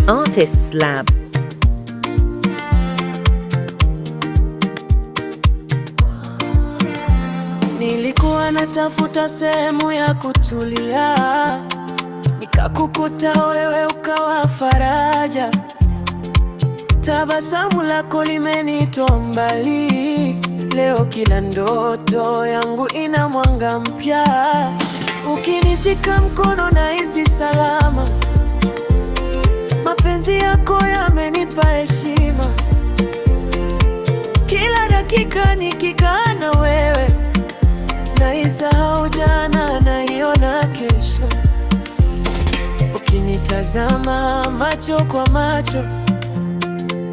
Artists Lab. Nilikuwa natafuta sehemu ya kutulia, nikakukuta wewe ukawa faraja. Tabasamu lako limenitoa mbali, leo kila ndoto yangu ina mwanga mpya. Ukinishika mkono nahisi salama, mapenzi yako yamenipa heshima. Kila dakika nikikaa na wewe, naisahau jana, naiona kesho. Ukinitazama macho kwa macho,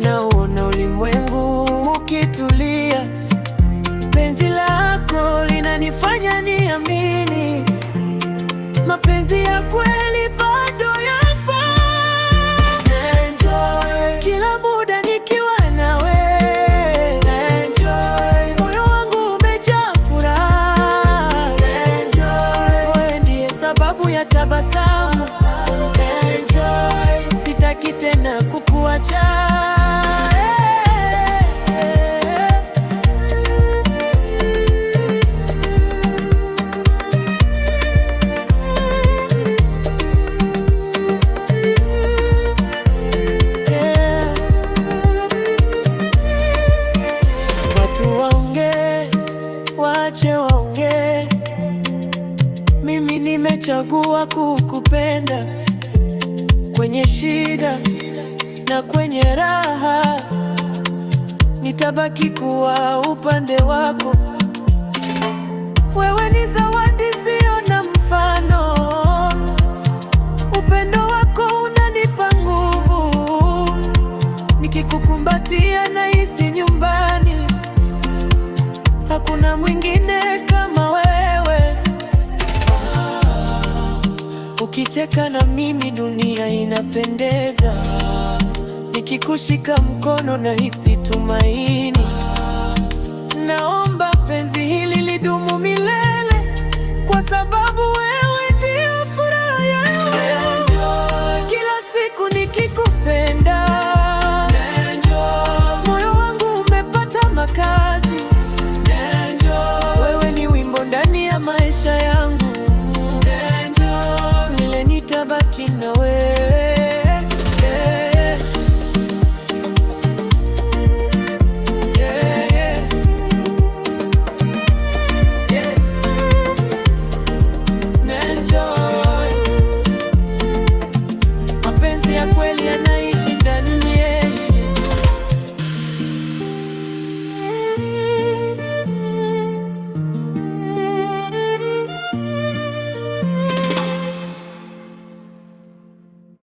nauona ulimwengu ukitulia. Penzi lako linanifanya niamini, mapenzi ya kweli bado yapo. Enjoy kila muda nikiwa nawe, enjoy moyo wangu umejaa furaha, enjoy wewe ndiye sababu ya tabasamu, enjoy sitaki tena kukuacha. Wache waongee, mimi nimechagua kukupenda. Kwenye shida na kwenye raha, nitabaki kuwa upande wako. Wewe ni zawadi sio na mfano, upendo wako unanipa nguvu. Nikikukumbatia nahisi nyumbani, hakuna mwingine kama wewe. Ukicheka na mimi dunia inapendeza, nikikushika mkono nahisi tumaini. Naomba penzi hili lidumu milele, kwa sababu wewe ndio furaha yangu. Kila siku nikikupenda, moyo wangu umepata makazi. Maisha yangu, milele nitabaki nawe.